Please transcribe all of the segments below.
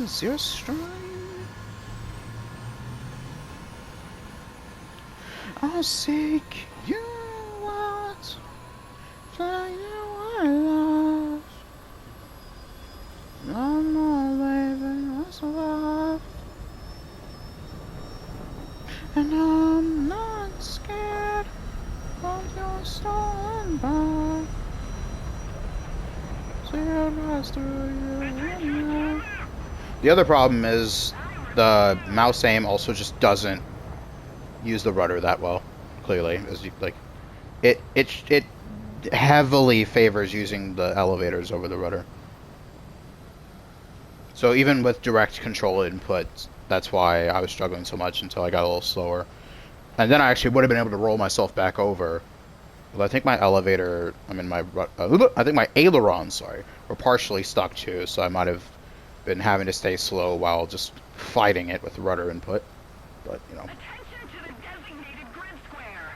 is your strength? I'll seek you out, find you alive. I'm not leaving us alive, and I'm not scared of your stolen by. See it rise through you. The other problem is the mouse aim also just doesn't use the rudder that well. Clearly, as you like, it heavily favors using the elevators over the rudder. So even with direct control input, that's why I was struggling so much until I got a little slower. And then I actually would have been able to roll myself back over. But I think my elevator, I think my ailerons, sorry, were partially stuck too, so I might have been having to stay slow while just fighting it with rudder input. But, you know. Attention to the designated grid square.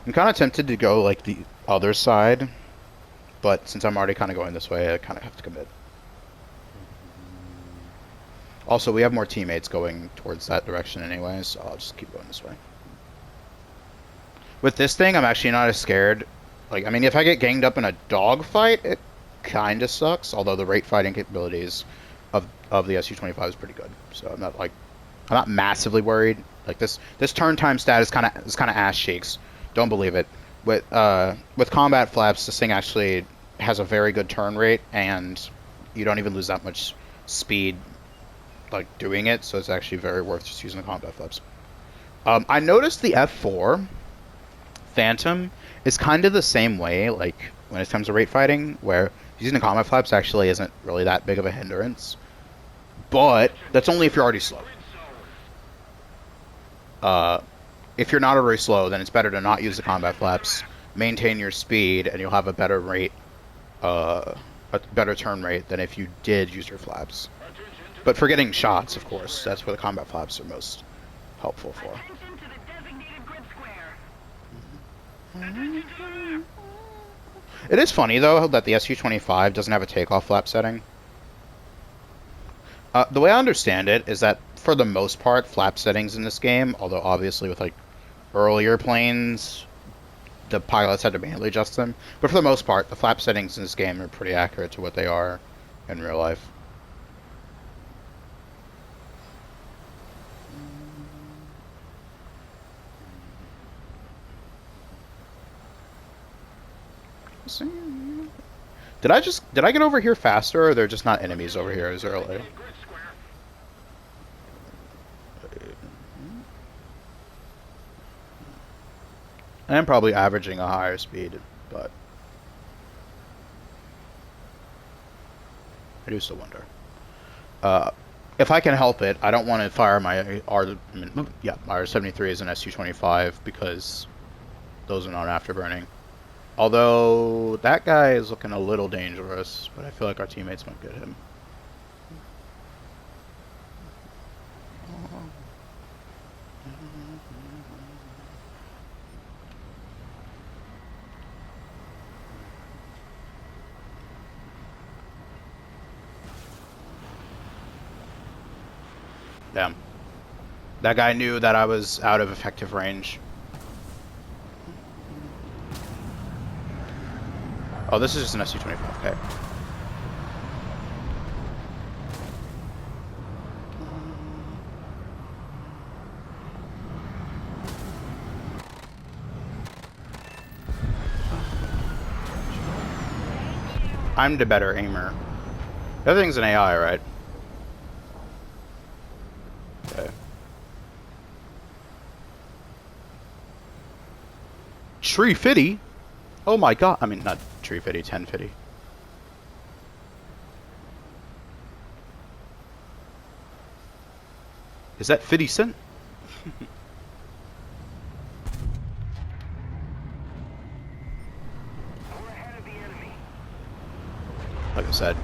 I'm kind of tempted to go like the other side, but since I'm already kind of going this way, I kind of have to commit. Also, we have more teammates going towards that direction anyway, so I'll just keep going this way. With this thing, I'm actually not as scared. Like, I mean, if I get ganged up in a dogfight, it kind of sucks, although the rate fighting capabilities of the Su-25 is pretty good. So I'm not massively worried. Like this turn time stat is kind of ass cheeks. Don't believe it. With combat flaps, this thing actually has a very good turn rate, and you don't even lose that much speed like doing it, so it's actually very worth just using the combat flaps. I noticed the F4 Phantom is kind of the same way, like when it comes to rate fighting, where using the combat flaps actually isn't really that big of a hindrance. But that's only if you're already slow. If you're not already slow, then it's better to not use the combat flaps, maintain your speed, and you'll have a better rate, a better turn rate than if you did use your flaps. But for getting shots, of course, that's where the combat flaps are most helpful for. Attention to the designated grid square. It is funny, though, that the Su-25 doesn't have a takeoff flap setting. The way I understand it is that, for the most part, flap settings in this game, although obviously with, like, earlier planes, the pilots had to manually adjust them. But for the most part, the flap settings in this game are pretty accurate to what they are in real life. Did I get over here faster, or are there just not enemies over here as early? I am probably averaging a higher speed, but I do still wonder. If I can help it, I don't want to fire my R-73 as an Su-25 because those are not afterburning. Although that guy is looking a little dangerous, but I feel like our teammates might get him. Damn. That guy knew that I was out of effective range. Oh, this is just an Su-25, okay. I'm the better aimer. The other thing's an AI, right? Okay. Tree Fitty? Oh my god. I mean, not Tree Fitty, 1050. Is that 50 Cent? Like I said,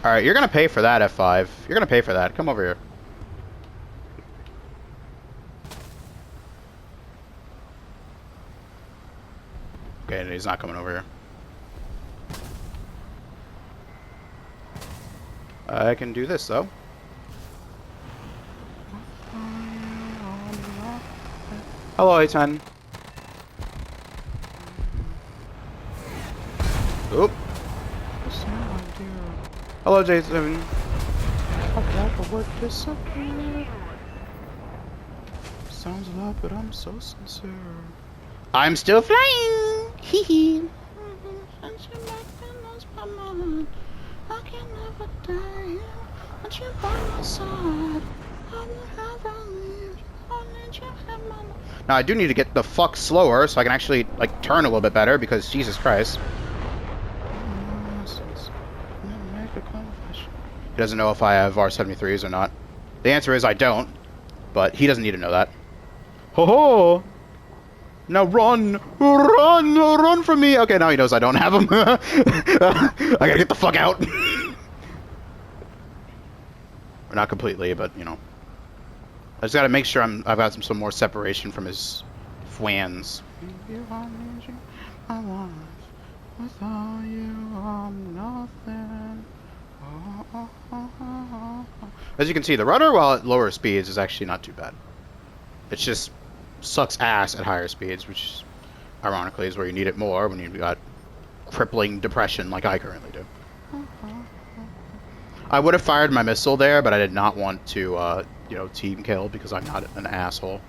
Alright, you're gonna pay for that, F5. You're gonna pay for that. Come over here. Okay, he's not coming over here. I can do this, though. Hello, A10. Oop. Hello, Jason. Sounds a lot, but I'm so sincere. I'm still flying. Hee hee. I can never die. But you by my side. I will never leave. I need you in my life. Now I do need to get the fuck slower so I can actually like turn a little bit better because Jesus Christ. He doesn't know if I have R-73s or not. The answer is I don't, but he doesn't need to know that. Ho ho! Now run! Run! Run from me! Okay, now he knows I don't have them. I gotta get the fuck out. Or not completely, but you know. I just gotta make sure I've got some more separation from his fwans. Without you, I'm nothing. As you can see, the rudder while at lower speeds is actually not too bad. It just sucks ass at higher speeds, which ironically is where you need it more when you've got crippling depression like I currently do. I would have fired my missile there, but I did not want to, you know, team kill because I'm not an asshole.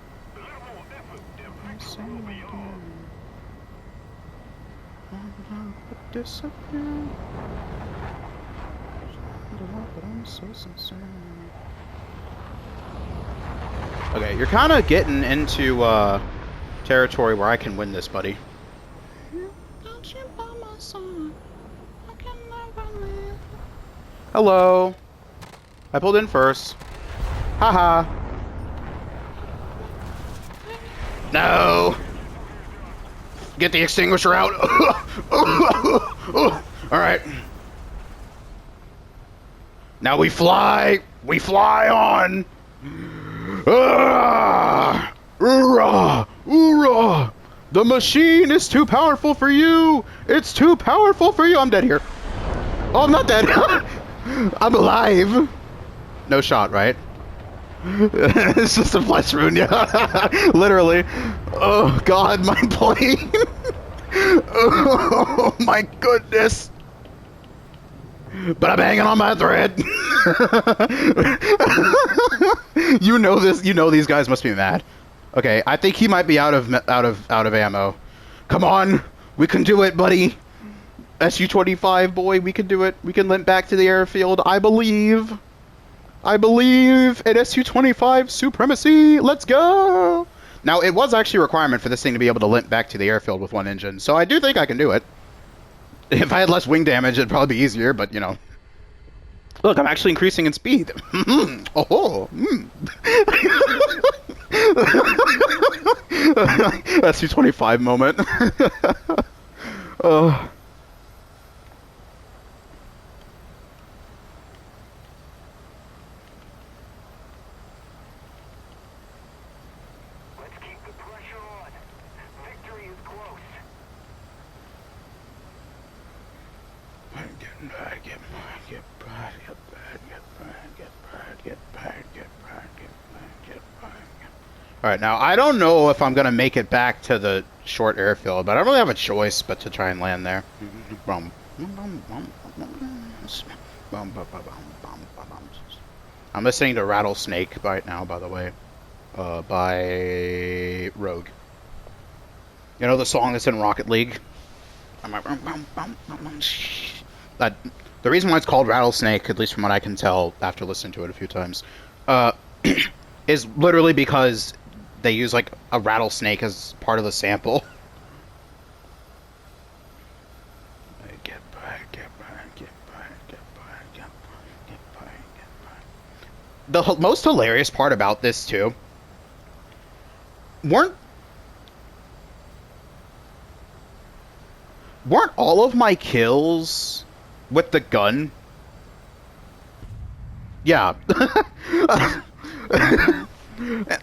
Okay, you're kind of getting into territory where I can win this, buddy. Hello. I pulled in first. Haha. No. Get the extinguisher out. All right. Now we fly. We fly on. Ah! Oorah! Oorah! The machine is too powerful for you! It's too powerful for you! I'm dead here. Oh, I'm not dead. I'm alive. No shot, right? It's just a flesh wound, yeah. Literally. Oh, God, my plane. Oh, my goodness. But I'm hanging on my thread. You know this. You know these guys must be mad. Okay, I think he might be out of ammo. Come on, we can do it, buddy. Su-25 boy, we can do it. We can limp back to the airfield. I believe. I believe in Su-25 supremacy. Let's go. Now it was actually a requirement for this thing to be able to limp back to the airfield with one engine, so I do think I can do it. If I had less wing damage, it'd probably be easier, but, you know. Look, I'm actually increasing in speed. Oh, That's Su-25 moment. Oh. Let's keep the pressure on. Victory is close. Alright, now I don't know if I'm gonna make it back to the short airfield, but I don't really have a choice but to try and land there. I'm listening to Rattlesnake right now, by the way, by Rogue. You know the song that's in Rocket League? That the reason why it's called Rattlesnake, at least from what I can tell after listening to it a few times, is literally because they use like a rattlesnake as part of the sample. The most hilarious part about this too weren't all of my kills with the gun Yeah.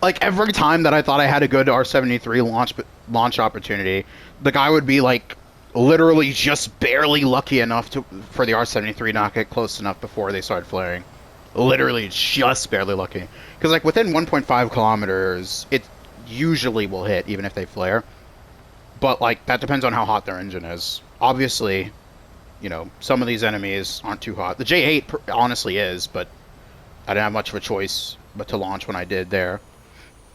Like every time that I thought I had a good R-73 launch opportunity, the guy would be like literally just barely lucky enough to for the R-73 not get close enough before they started flaring. Literally just barely lucky. Because like within 1.5 kilometers, it usually will hit even if they flare. But like that depends on how hot their engine is. Obviously, you know, some of these enemies aren't too hot. The J8 honestly is, but I didn't have much of a choice but to launch when I did there.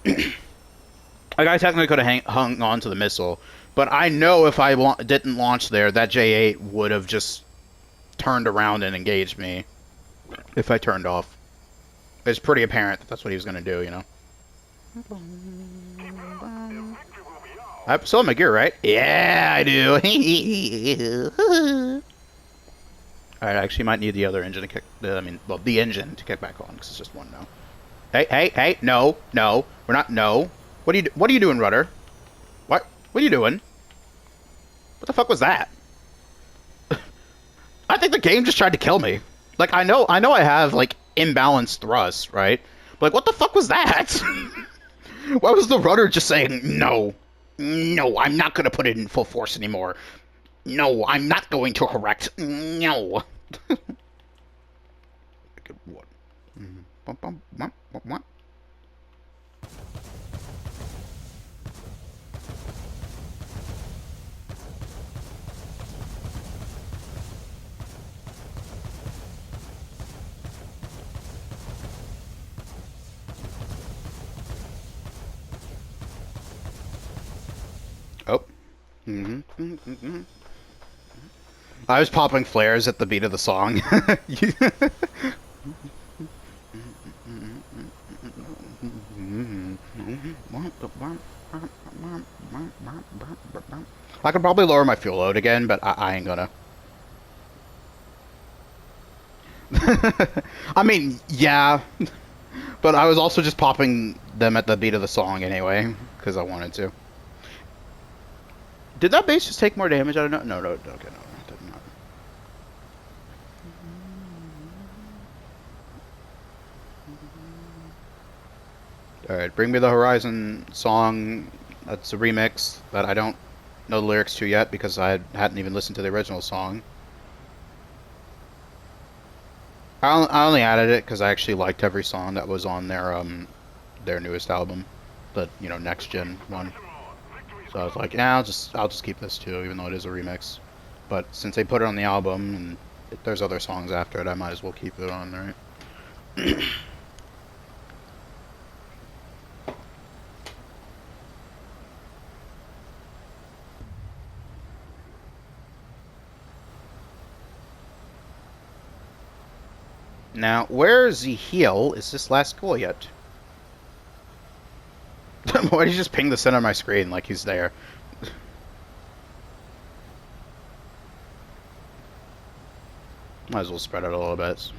Like I technically could have hung on to the missile, but I know if I didn't launch there, that J8 would have just turned around and engaged me if I turned off. It's pretty apparent that that's what he was going to do, you know. I still have my gear, right? Yeah, I do. Alright, I actually might need the other engine to kick... well, the engine to kick back on, because it's just one now. Hey, no, we're not, no. What are you doing, Rudder? What are you doing? What the fuck was that? I think the game just tried to kill me. Like, I know I have, like, imbalanced thrust, right? But, like, what the fuck was that? Why was the rudder just saying, no, I'm not going to put it in full force anymore. No, I'm not going to correct. No. What? What? Oh. I was popping flares at the beat of the song. I could probably lower my fuel load again, but I ain't gonna. I mean, yeah. But I was also just popping them at the beat of the song anyway, because I wanted to. Did that base just take more damage? I don't know. No, okay, no, it did not. Alright, Bring Me the Horizon song. That's a remix that I don't know the lyrics to yet because I hadn't even listened to the original song. I only added it because I actually liked every song that was on their newest album, the next gen one. So I was like, yeah, I'll just keep this too, even though it is a remix. But since they put it on the album and if there's other songs after it, I might as well keep it on there. Now, where's the heel? Is this last goal yet? Why did you just ping the center of my screen like he's there? Might as well spread it a little bit.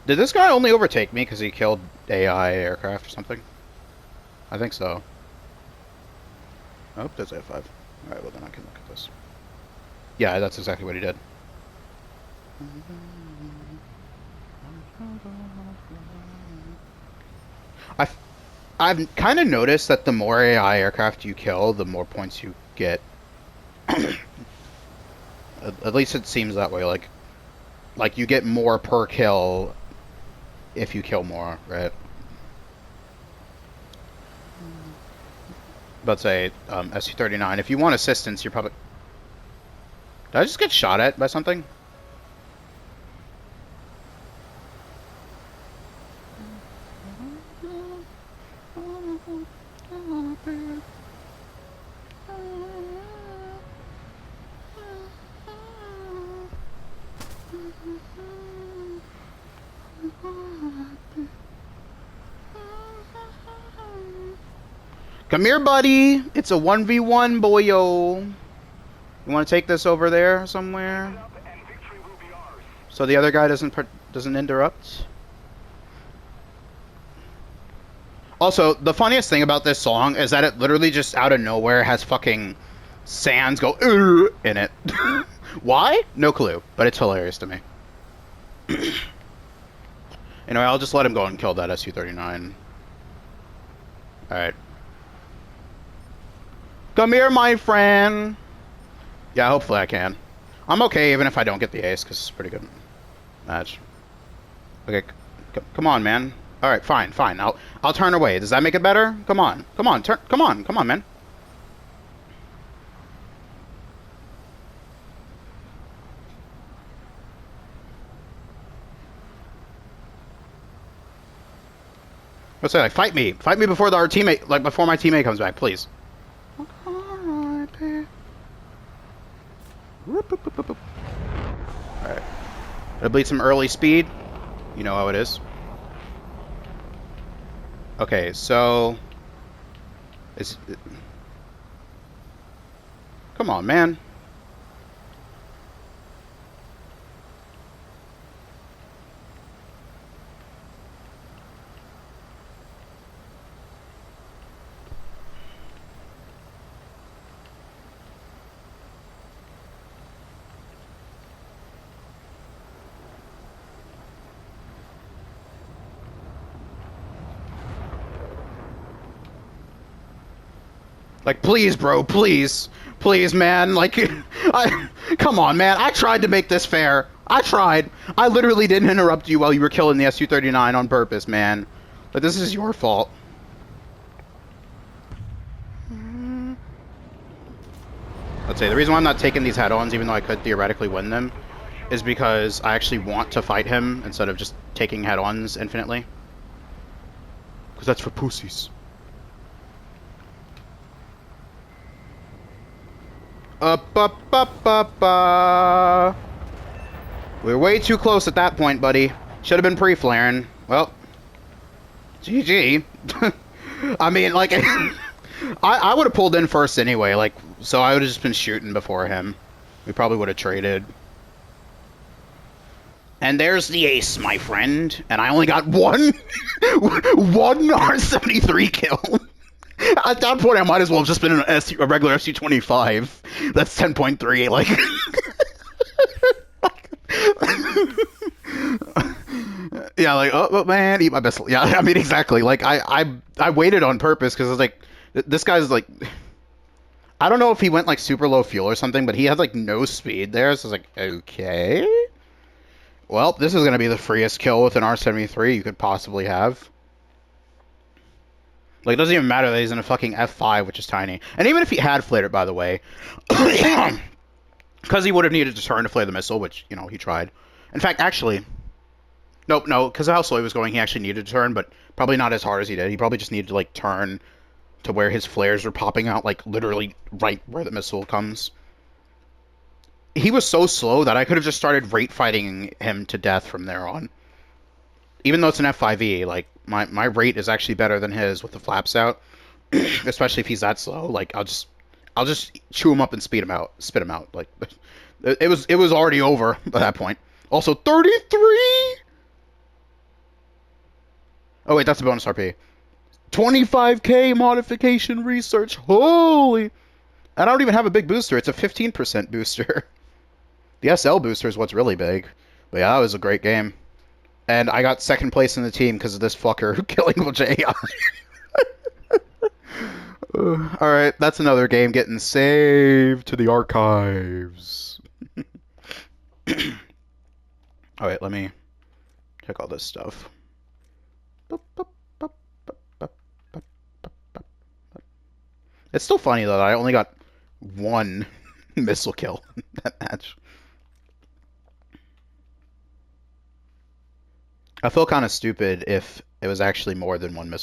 Did this guy only overtake me because he killed AI aircraft or something? I think so. Oh, there's A5. Alright, well then I can look at this. Yeah, that's exactly what he did. I've kind of noticed that the more AI aircraft you kill, the more points you get. At least it seems that way. Like you get more per kill if you kill more, right? But say Su-39. If you want assistance, you're probably. Did I just get shot at by something? Come here, buddy. It's a 1v1, boyo. You want to take this over there somewhere? So the other guy doesn't interrupt? Also, the funniest thing about this song is that it literally just out of nowhere has fucking sands go in it. Why? No clue, but it's hilarious to me. Anyway, I'll just let him go and kill that Su-39. Alright. Come here, my friend! Yeah, hopefully I can. I'm okay even if I don't get the ace, because it's a pretty good match. Okay, come on, man. Alright, fine. I'll turn away. Does that make it better? Come on, come on, man. What's that? Like, fight me before our teammate, like before my teammate comes back, please. Alright. It'll bleed some early speed. You know how it is. Okay, so come on, man. Like, please, bro, please, man. Like, come on, man. I tried to make this fair. I tried. I literally didn't interrupt you while you were killing the Su-39 on purpose, man. But this is your fault. Let's say the reason why I'm not taking these head-ons, even though I could theoretically win them, is because I actually want to fight him instead of just taking head-ons infinitely. Because that's for pussies. Up. We're way too close at that point, buddy. Should have been pre-flaring. Well, GG. I mean, like, I would have pulled in first anyway, like, so I would have just been shooting before him. We probably would have traded. And there's the ace, my friend. And I only got one R-73 kill. At that point, I might as well have just been a regular Su-25. That's 10.3, like... yeah, like, oh, man, eat my best... Yeah, I mean, exactly. Like, I waited on purpose, because I was like, this guy's, like... I don't know if he went, like, super low fuel or something, but he had, like, no speed there, so I was like, okay... Well, this is going to be the freest kill with an R-73 you could possibly have. Like, it doesn't even matter that he's in a fucking F5, which is tiny. And even if he had flared it, by the way, because he would have needed to turn to flare the missile, which, you know, he tried. In fact, actually, no, because of how slow he was going, he actually needed to turn, but probably not as hard as he did. He probably just needed to, like, turn to where his flares were popping out, like, literally right where the missile comes. He was so slow that I could have just started rate fighting him to death from there on. Even though it's an F5E, like, my rate is actually better than his with the flaps out. Especially if he's that slow. Like, I'll just chew him up and spit him out. Like, it was already over by that point. Also, 33. Oh wait, that's a bonus RP. 25k modification research. Holy! And I don't even have a big booster. It's a 15% booster. The SL booster is what's really big. But yeah, that was a great game. And I got second place in the team because of this fucker killing a bunch of AI. Alright, that's another game getting saved to the archives. Alright, let me check all this stuff. It's still funny, though, that I only got one missile kill in that match. I feel kind of stupid if it was actually more than one missile.